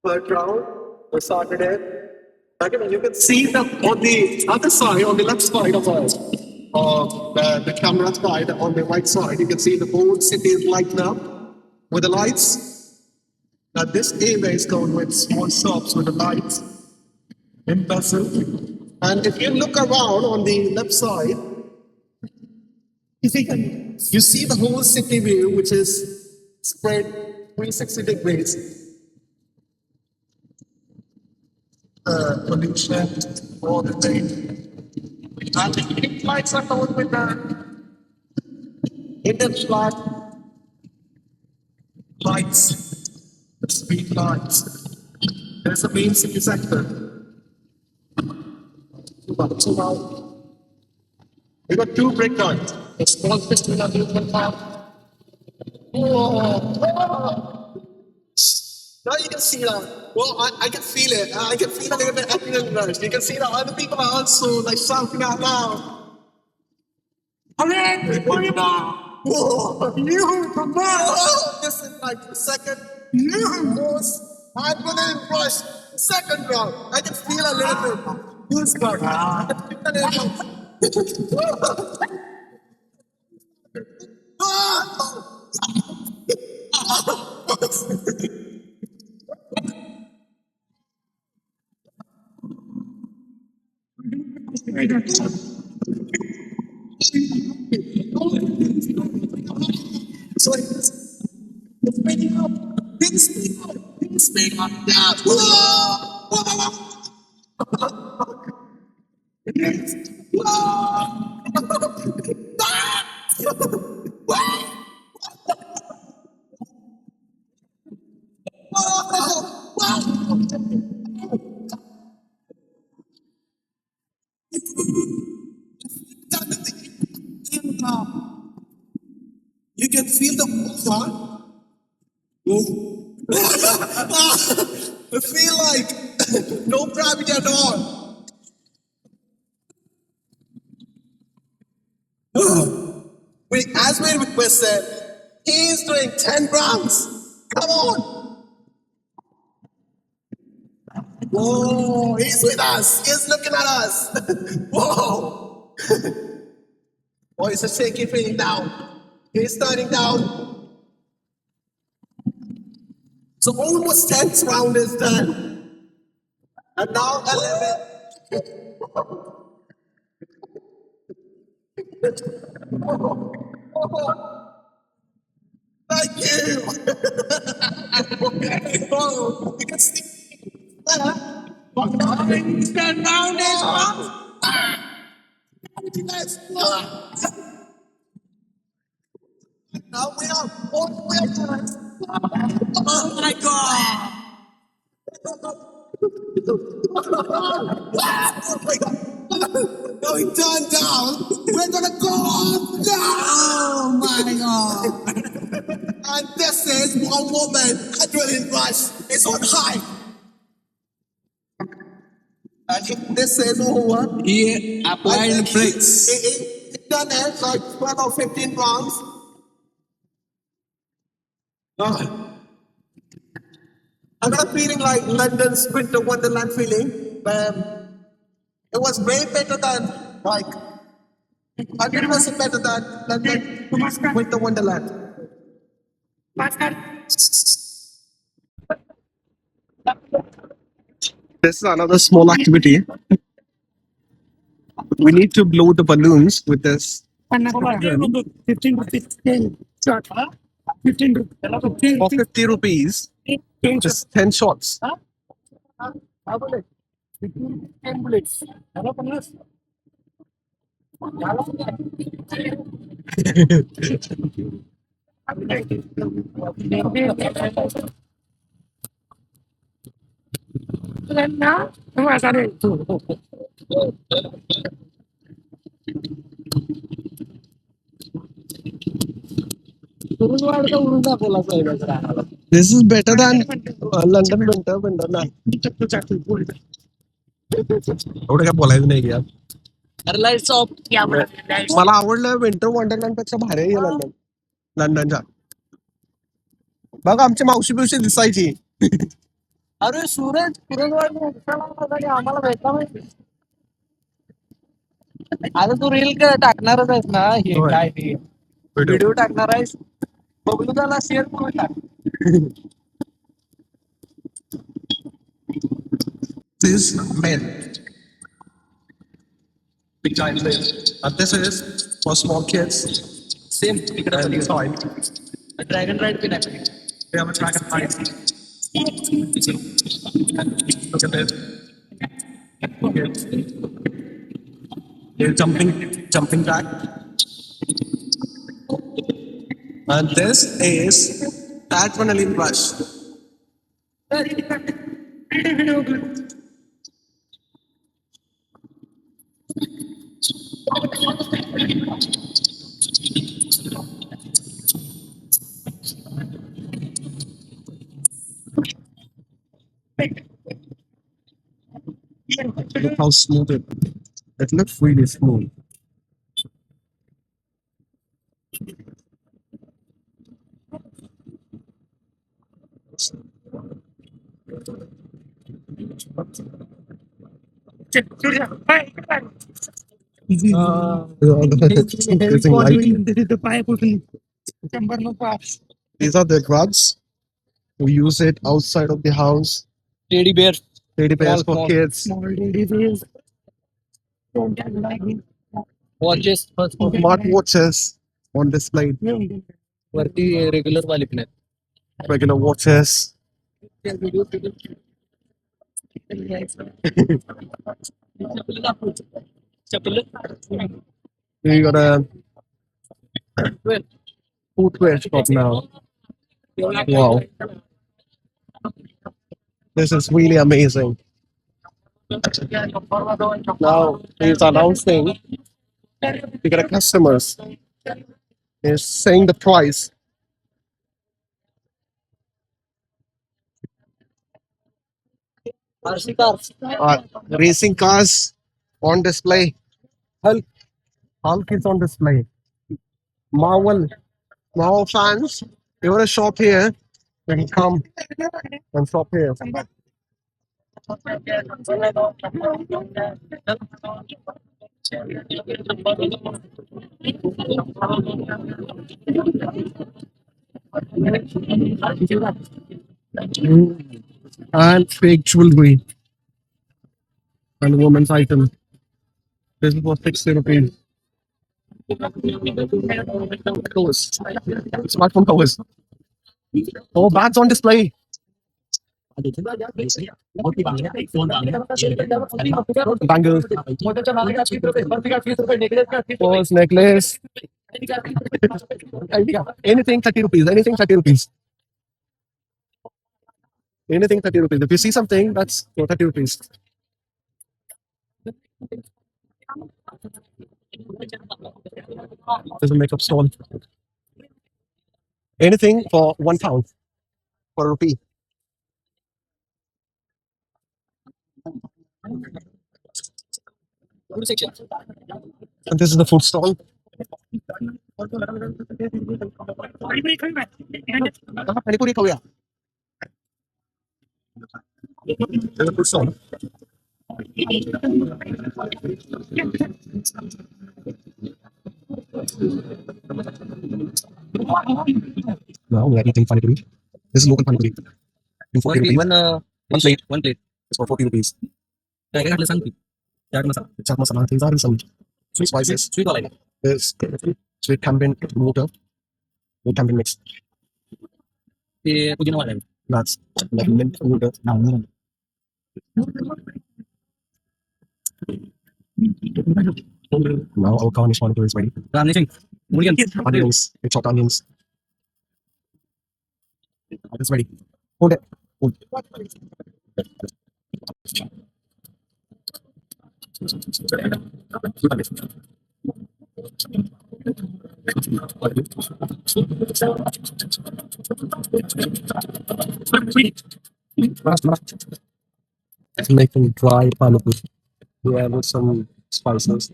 per round or Saturday. Again, you can see them on the other side, on the left side of us, the camera side, on the right side, you can see the whole city is lighting up with the lights. Now this area is covered with small shops with the lights in person. And if you look around on the left side, you see the whole city view, which is spread 360 degrees. Pollution, all the thing. And the street lights are covered with the Indian flag lights, the street lights. There's a main city center. So now we got two breakdowns. A small festival amusement park. Whoa. Now you can see that. Well, I can feel it. I can feel a little bit adrenaline rush. You can see that other people are also like shouting out loud. Hooray! Whoa! You come on! This is like the second most adrenaline rush. Second round. I can feel a little bit. Goosebumps. I can feel a little bit. So it's speeding up. Big speed up. Big speed up. Yeah. Whoa! You can feel the whole I feel like no gravity at all. Wait, as we requested, he's doing 10 rounds. Come on. Whoa, he's with us. He's looking at us. Whoa. Oh, it's a shaky feeling down. He's turning down. So almost 10th round is done. And now 11. Thank you. Oh, you can see. 10 round is up. Let's go. Now we are on winners. Oh my God. Going turn down. We're gonna go up down. Oh my God. And this is one woman adrenaline rush. It's on high. And if this is over, He applied brakes. it done it like 12 or 15 rounds. I got a feeling like London's Winter Wonderland feeling. It was way better than like 100% better than London Winter Wonderland. This is another small activity. We need to blow the balloons with this. 15 rupees. 15 rupees. For 50 rupees, just 10 shots. 10 bullets. This is better than London Winter Wonderland. एवढं काय बोलायचं नाही यार. मला आवडलं winter wonderland पेक्षा भारी आहे लंडन लंडनच्या. बघा आमची मावशी बिवशी दिसायची. अरे सूरज पुरणवाडी आम्हाला भेटला माहिती. आता तू रील टाकणारच आहेस ना हे होय. काय ते व्हिडिओ टाकणार आहेस बघू त्याला शेअर करून टाक. This men, big giant men. And this is for small kids. Same तिकडे And inside, ड्रॅगन राईड पण आहे. we have a dragon ride. Look at this. They're jumping jack. And this is adrenaline rush. Look how smooth it looks really smooth. Getting light. These are the grubs. We use it outside of the house. Teddy bear Teddy bears for Small. kids. Watches Smartwatches on display. वरती regular वाले पण आहेत. Regular watches. चपल We got a footwear shop now. Wow. This is really amazing. Now he's announcing we got a customers. He's saying the price. RC cars Racing cars on display. Hulk is on display. Marvel fans. You want to shop here? You can come and shop here. And fake jewelry and women's item. This is for 60 rupees. Covers. Smartphone covers. Oh, bags on display. Bangles. Purse, necklace. Anything 30 rupees. Anything 30 rupees. Anything 30 rupees. If you see something, that's for 30 rupees. There's a makeup stall. Anything for £1 for a rupee. And this is the food stall. Panipuri khao ya? There's a food stall. Now we are eating panipuri. This is local panipuri. In 40 rupees. One plate. One plate. It's for 40 rupees. काय काय घातलं सांग की chaat masala Chaat masala. These are some sweet spices. Sweet वाला आहे. There's sweet campaign water. With campaign mix. ते पुदिना वाला आहे. That's like mint water. Now our garnish panipuri is ready. Garnishing. Onions. We chopped onions. It's ready. Hold it. Hold. It's making dry panipuri. Yeah, with some spices.